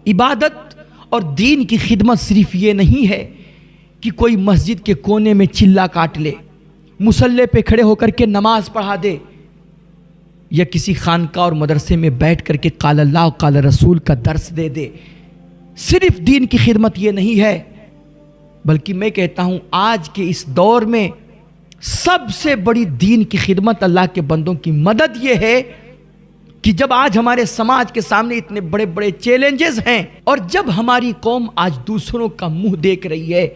عبادت اور دین کی خدمت صرف یہ نہیں ہے کہ کوئی مسجد کے کونے میں چلا کاٹ لے، مصلی پہ کھڑے ہو کر کے نماز پڑھا دے، یا کسی خانقاہ اور مدرسے میں بیٹھ کر کے قال اللہ قال رسول کا درس دے دے۔ صرف دین کی خدمت یہ نہیں ہے، بلکہ میں کہتا ہوں آج کے اس دور میں سب سے بڑی دین کی خدمت اللہ کے بندوں کی مدد یہ ہے کہ جب آج ہمارے سماج کے سامنے اتنے بڑے بڑے چیلنجز ہیں، اور جب ہماری قوم آج دوسروں کا منہ دیکھ رہی ہے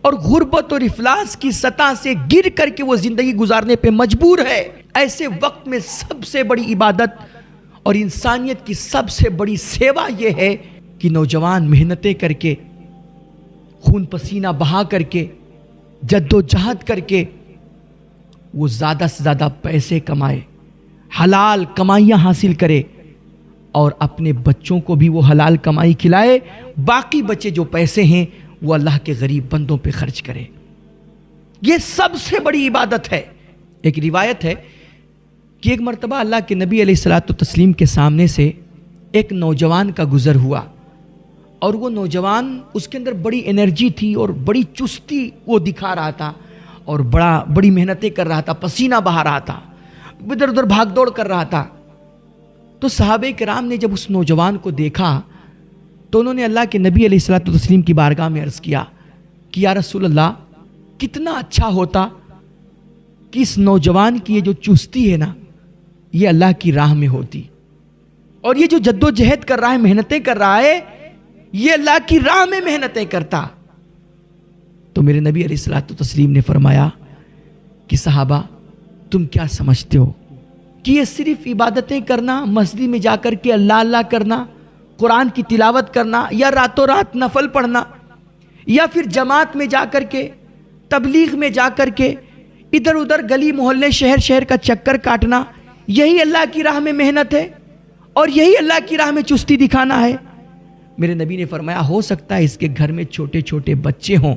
اور غربت اور افلاس کی سطح سے گر کر کے وہ زندگی گزارنے پہ مجبور ہے، ایسے وقت میں سب سے بڑی عبادت اور انسانیت کی سب سے بڑی سیوا یہ ہے کہ نوجوان محنتیں کر کے، خون پسینہ بہا کر کے، جد و جہد کر کے وہ زیادہ سے زیادہ پیسے کمائے، حلال کمائیاں حاصل کرے، اور اپنے بچوں کو بھی وہ حلال کمائی کھلائے، باقی بچے جو پیسے ہیں وہ اللہ کے غریب بندوں پہ خرچ کرے۔ یہ سب سے بڑی عبادت ہے۔ ایک روایت ہے کہ ایک مرتبہ اللہ کے نبی علیہ الصلوۃ والتسلیم کے سامنے سے ایک نوجوان کا گزر ہوا، اور وہ نوجوان، اس کے اندر بڑی انرجی تھی اور بڑی چستی وہ دکھا رہا تھا، اور بڑی محنتیں کر رہا تھا، پسینہ بہا رہا تھا، ادھر ادھر بھاگ دوڑ کر رہا تھا۔ تو صحابہ کرام نے جب اس نوجوان کو دیکھا تو انہوں نے اللہ کے نبی علیہ الصلوۃ والتسلیم کی بارگاہ میں عرض کیا کہ یا رسول اللہ، کتنا اچھا ہوتا کہ اس نوجوان کی یہ جو چستی ہے نا، یہ اللہ کی راہ میں ہوتی، اور یہ جو جد و جہد کر رہا ہے، محنتیں کر رہا ہے، یہ اللہ کی راہ میں محنتیں کرتا۔ تو میرے نبی علیہ الصلوۃ والتسلیم نے فرمایا کہ صحابہ، تم کیا سمجھتے ہو کہ یہ صرف عبادتیں کرنا، مسجد میں جا کر کے اللہ اللہ کرنا، قرآن کی تلاوت کرنا، یا راتوں رات نفل پڑھنا، یا پھر جماعت میں جا کر کے، تبلیغ میں جا کر کے ادھر ادھر گلی محلے شہر شہر کا چکر کاٹنا، یہی اللہ کی راہ میں محنت ہے اور یہی اللہ کی راہ میں چستی دکھانا ہے؟ میرے نبی نے فرمایا ہو سکتا ہے اس کے گھر میں چھوٹے چھوٹے بچے ہوں۔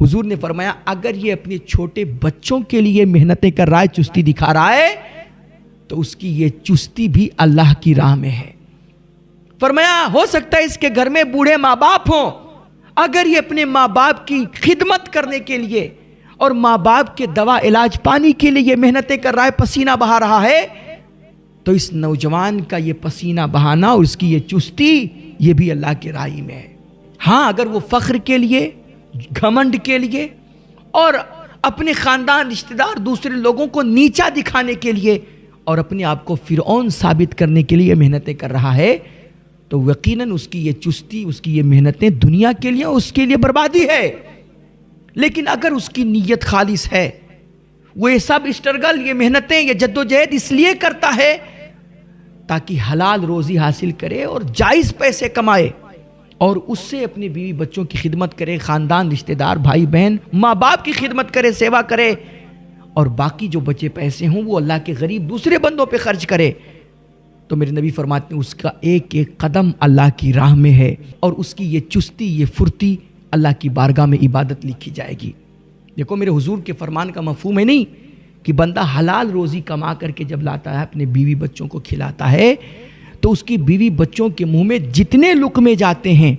حضور نے فرمایا اگر یہ اپنے چھوٹے بچوں کے لیے محنتیں کر رہا ہے، چستی دکھا رہا ہے، تو اس کی یہ چستی بھی اللہ کی راہ میں ہے۔ فرمایا ہو سکتا ہے اس کے گھر میں بوڑھے ماں باپ ہوں، اگر یہ اپنے ماں باپ کی خدمت کرنے کے لیے اور ماں باپ کے دوا علاج پانے کے لیے یہ محنتیں کر رہا ہے، پسینہ بہا رہا ہے، تو اس نوجوان کا یہ پسینہ بہانا اور اس کی یہ چستی، یہ بھی اللہ کے راہ میں ہے۔ ہاں، اگر وہ فخر کے لیے، گھمنڈ کے لیے اور اپنے خاندان، رشتہ دار، دوسرے لوگوں کو نیچا دکھانے کے لیے اور اپنے آپ کو فرعون ثابت کرنے کے لیے محنتیں کر رہا ہے، تو یقیناً اس کی یہ چستی، اس کی یہ محنتیں دنیا کے لیے، اس کے لیے بربادی ہے۔ لیکن اگر اس کی نیت خالص ہے، وہ یہ سب اسٹرگل، یہ محنتیں، یہ جد و جہد اس لیے کرتا ہے تاکہ حلال روزی حاصل کرے اور جائز پیسے کمائے، اور اس سے اپنے بیوی بچوں کی خدمت کرے، خاندان، رشتہ دار، بھائی بہن، ماں باپ کی خدمت کرے، سیوا کرے، اور باقی جو بچے پیسے ہوں وہ اللہ کے غریب دوسرے بندوں پہ خرچ کرے، تو میرے نبی فرماتے ہیں اس کا ایک ایک قدم اللہ کی راہ میں ہے، اور اس کی یہ چستی، یہ پھرتی اللہ کی بارگاہ میں عبادت لکھی جائے گی۔ دیکھو میرے حضور کے فرمان کا مفہوم ہے نہیں کہ بندہ حلال روزی کما کر کے جب لاتا ہے اپنے بیوی بچوں کو کھلاتا ہے، تو اس کی بیوی بچوں کے منہ میں جتنے لقمے جاتے ہیں،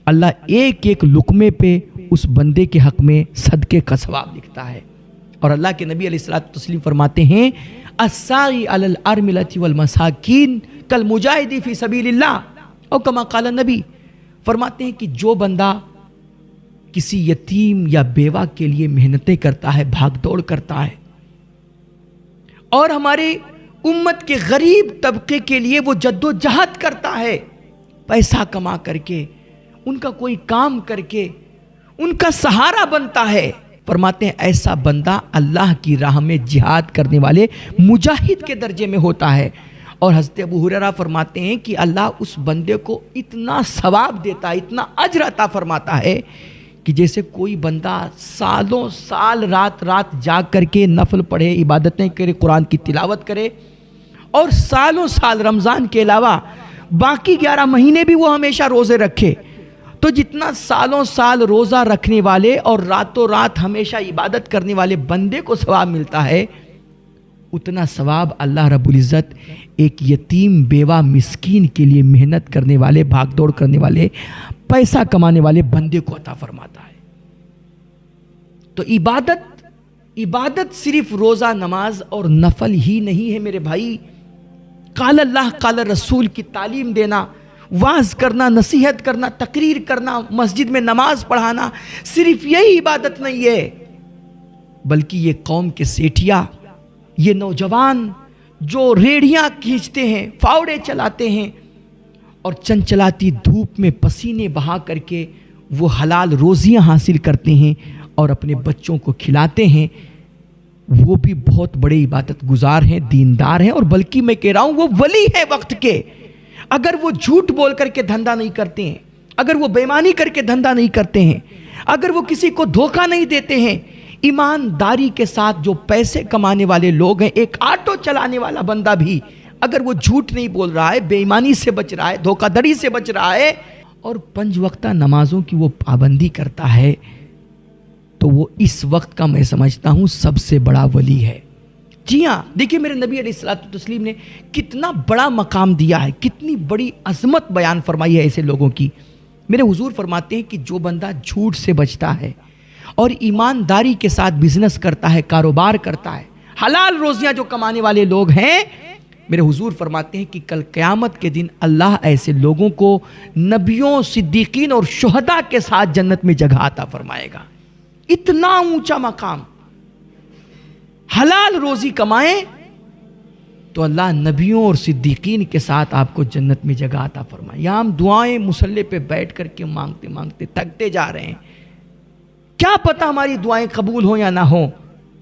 اللہ ایک ایک لقمے پہ اس بندے کے حق میں صدقے کا ثواب لکھتا ہے۔ اور اللہ کے نبی علیہ الصلوۃ والتسلیم فرماتے ہیں الساعی علی الارملۃ والمساکین کالمجاہد فی سبیل اللہ، اور کما قال النبی، فرماتے ہیں کہ جو بندہ کسی یتیم یا بیوہ کے لیے محنتیں کرتا ہے، بھاگ دوڑ کرتا ہے، اور ہمارے امت کے غریب طبقے کے لیے وہ جد و جہد کرتا ہے، پیسہ کما کر کے، ان کا کوئی کام کر کے ان کا سہارا بنتا ہے، فرماتے ہیں ایسا بندہ اللہ کی راہ میں جہاد کرنے والے مجاہد کے درجے میں ہوتا ہے۔ اور حضرت ابو ہریرہ فرماتے ہیں کہ اللہ اس بندے کو اتنا ثواب دیتا ہے، اتنا اجر عطا فرماتا ہے کہ جیسے کوئی بندہ سالوں سال رات رات جاگ کر کے نفل پڑھے، عبادتیں کرے، قرآن کی تلاوت کرے، اور سالوں سال رمضان کے علاوہ باقی 11 مہینے بھی وہ ہمیشہ روزے رکھے، تو جتنا سالوں سال روزہ رکھنے والے اور راتوں رات ہمیشہ عبادت کرنے والے بندے کو ثواب ملتا ہے، اتنا ثواب اللہ رب العزت ایک یتیم بیوہ مسکین کے لیے محنت کرنے والے، بھاگ دوڑ کرنے والے، پیسہ کمانے والے بندے کو عطا فرماتا ہے۔ تو عبادت صرف روزہ، نماز اور نفل ہی نہیں ہے میرے بھائی۔ قال اللہ قال رسول کی تعلیم دینا، واعظ کرنا، نصیحت کرنا، تقریر کرنا، مسجد میں نماز پڑھانا، صرف یہی عبادت نہیں ہے، بلکہ یہ قوم کے سیٹھیا، یہ نوجوان جو ریڑیاں کھینچتے ہیں، فاوڑے چلاتے ہیں اور چنچلاتی دھوپ میں پسینے بہا کر کے وہ حلال روزیاں حاصل کرتے ہیں اور اپنے بچوں کو کھلاتے ہیں، وہ بھی بہت بڑے عبادت گزار ہیں، دیندار ہیں، اور بلکہ میں کہہ رہا ہوں وہ ولی ہے وقت کے۔ اگر وہ جھوٹ بول کر کے دھندا نہیں کرتے ہیں، اگر وہ بے ایمانی کر کے دھندا نہیں کرتے ہیں، اگر وہ کسی کو دھوکہ نہیں دیتے ہیں، ایمانداری کے ساتھ جو پیسے کمانے والے لوگ ہیں، ایک آٹو چلانے والا بندہ بھی اگر وہ جھوٹ نہیں بول رہا ہے، بے ایمانی سے بچ رہا ہے، دھوکہ دڑی سے بچ رہا ہے اور 5 وقتہ نمازوں کی وہ پابندی کرتا ہے، تو وہ اس وقت کا میں سمجھتا ہوں سب سے بڑا ولی ہے۔ جی ہاں، دیکھیں میرے نبی علیہ الصلوۃ والتسلیم نے کتنا بڑا مقام دیا ہے، کتنی بڑی عظمت بیان فرمائی ہے ایسے لوگوں کی۔ میرے حضور فرماتے ہیں کہ جو بندہ جھوٹ سے بچتا ہے اور ایمانداری کے ساتھ بزنس کرتا ہے، کاروبار کرتا ہے، حلال روزیاں جو کمانے والے لوگ ہیں، میرے حضور فرماتے ہیں کہ کل قیامت کے دن اللہ ایسے لوگوں کو نبیوں، صدیقین اور شہداء کے ساتھ جنت میں جگہ عطا فرمائے گا۔ اتنا اونچا مقام، حلال روزی کمائیں تو اللہ نبیوں اور صدیقین کے ساتھ آپ کو جنت میں جگہ عطا فرمائے۔ یہاں ہم دعائیں مصلی پہ بیٹھ کر کے مانگتے مانگتے تھکتے جا رہے ہیں، کیا پتہ ہماری دعائیں قبول ہوں یا نہ ہوں،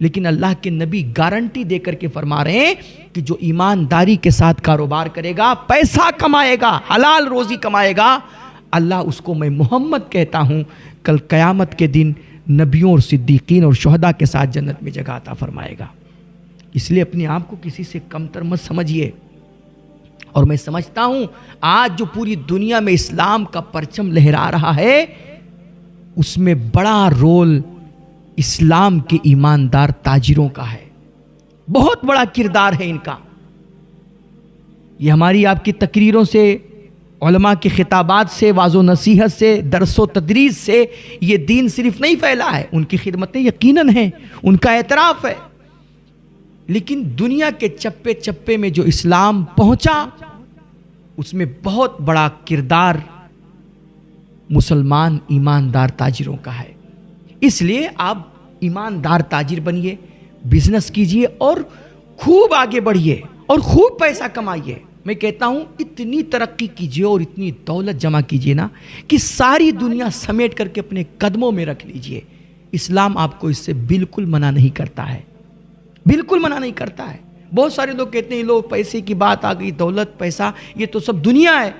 لیکن اللہ کے نبی گارنٹی دے کر کے فرما رہے ہیں کہ جو ایمانداری کے ساتھ کاروبار کرے گا، پیسہ کمائے گا، حلال روزی کمائے گا، اللہ اس کو میں محمد کہتا ہوں کل قیامت کے دن نبیوں اور صدیقین اور شہداء کے ساتھ جنت میں جگہ عطا فرمائے گا۔ اس لیے اپنے آپ کو کسی سے کمتر مت سمجھیے۔ اور میں سمجھتا ہوں آج جو پوری دنیا میں اسلام کا پرچم لہرا رہا ہے، اس میں بڑا رول اسلام کے ایماندار تاجروں کا ہے، بہت بڑا کردار ہے ان کا۔ یہ ہماری آپ کی تقریروں سے، علماء کی خطابات سے، واعظ و نصیحت سے، درس و تدریس سے یہ دین صرف نہیں پھیلا ہے، ان کی خدمتیں یقیناً ہیں، ان کا اعتراف ہے، لیکن دنیا کے چپے چپے میں جو اسلام پہنچا اس میں بہت بڑا کردار مسلمان ایماندار تاجروں کا ہے۔ اس لیے آپ ایماندار تاجر بنیے، بزنس کیجئے اور خوب آگے بڑھیے اور خوب پیسہ کمائیے۔ میں کہتا ہوں اتنی ترقی کیجئے اور اتنی دولت جمع کیجئے نا کہ ساری دنیا سمیٹ کر کے اپنے قدموں میں رکھ لیجئے۔ اسلام آپ کو اس سے بالکل منع نہیں کرتا ہے، بالکل منع نہیں کرتا ہے۔ بہت سارے لوگ کہتے ہیں لوگ پیسے کی بات آ گئی، دولت، پیسہ، یہ تو سب دنیا ہے۔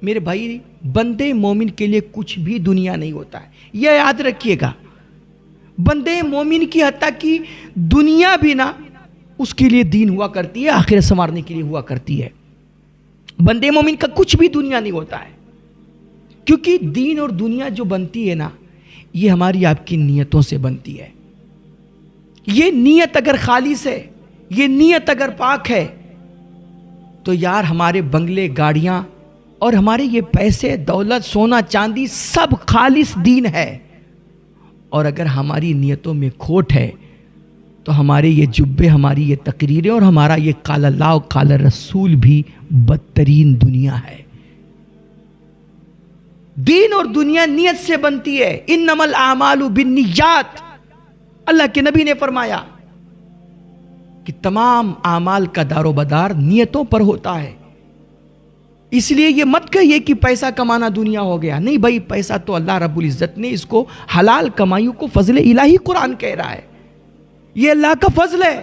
میرے بھائی، بندے مومن کے لیے کچھ بھی دنیا نہیں ہوتا ہے، یہ یاد رکھیے گا۔ بندے مومن کی حتیٰ کی دنیا بھی نا اس کے لیے دین ہوا کرتی ہے، آخرت سنوارنے کے لیے ہوا کرتی ہے۔ بندے مومن کا کچھ بھی دنیا نہیں ہوتا ہے، کیونکہ دین اور دنیا جو بنتی ہے نا، یہ ہماری آپ کی نیتوں سے بنتی ہے۔ یہ نیت اگر خالص ہے، یہ نیت اگر پاک ہے، تو یار ہمارے بنگلے، گاڑیاں اور ہمارے یہ پیسے، دولت، سونا، چاندی سب خالص دین ہے۔ اور اگر ہماری نیتوں میں کھوٹ ہے تو ہمارے یہ جبے، ہماری یہ تقریریں اور ہمارا یہ قال اللہ و قال رسول بھی بدترین دنیا ہے۔ دین اور دنیا نیت سے بنتی ہے، انما الاعمال بالنیات۔ اللہ کے نبی نے فرمایا کہ تمام اعمال کا دار و بدار نیتوں پر ہوتا ہے۔ اس لیے یہ مت کہیے کہ پیسہ کمانا دنیا ہو گیا، نہیں بھائی، پیسہ تو اللہ رب العزت نے اس کو حلال کمائیوں کو فضل الہی قرآن کہہ رہا ہے، یہ اللہ کا فضل ہے۔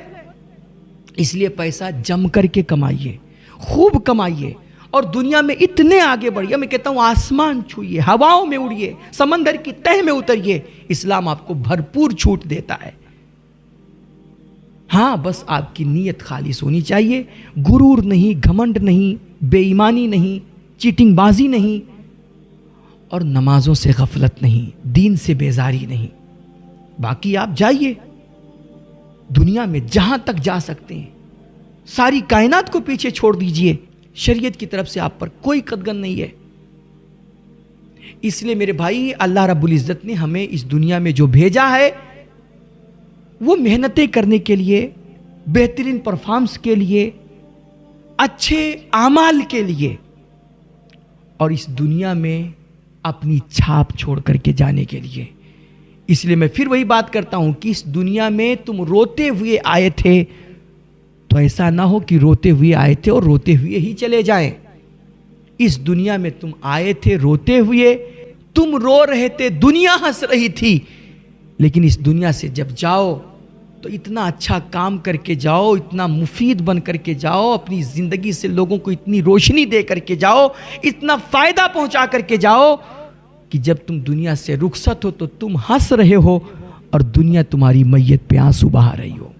اس لیے پیسہ جم کر کے کمائیے، خوب کمائیے اور دنیا میں اتنے آگے بڑھیے، میں کہتا ہوں آسمان چھوئیے، ہواؤں میں اڑیے، سمندر کی تہ میں اتریے، اسلام آپ کو بھرپور چھوٹ دیتا ہے۔ ہاں بس آپ کی نیت خالص ہونی چاہیے، غرور نہیں، گھمنڈ نہیں، بے ایمانی نہیں، چیٹنگ بازی نہیں، اور نمازوں سے غفلت نہیں، دین سے بیزاری نہیں۔ باقی آپ جائیے، دنیا میں جہاں تک جا سکتے ہیں ساری کائنات کو پیچھے چھوڑ دیجئے، شریعت کی طرف سے آپ پر کوئی قدغن نہیں ہے۔ اس لیے میرے بھائی، اللہ رب العزت نے ہمیں اس دنیا میں جو بھیجا ہے وہ محنتیں کرنے کے لیے، بہترین پرفارمنس کے لیے، اچھے اعمال کے لیے، اور اس دنیا میں اپنی چھاپ چھوڑ کر کے جانے کے لیے۔ اس لیے میں پھر وہی بات کرتا ہوں کہ اس دنیا میں تم روتے ہوئے آئے تھے، تو ایسا نہ ہو کہ روتے ہوئے آئے تھے اور روتے ہوئے ہی چلے جائیں۔ اس دنیا میں تم آئے تھے روتے ہوئے، تم رو رہے تھے، دنیا ہنس رہی تھی، لیکن اس دنیا سے جب جاؤ تو اتنا اچھا کام کر کے جاؤ، اتنا مفید بن کر کے جاؤ، اپنی زندگی سے لوگوں کو اتنی روشنی دے کر کے جاؤ، اتنا فائدہ پہنچا کر کے جاؤ کہ جب تم دنیا سے رخصت ہو تو تم ہنس رہے ہو اور دنیا تمہاری میت پہ آنسو بہا رہی ہو۔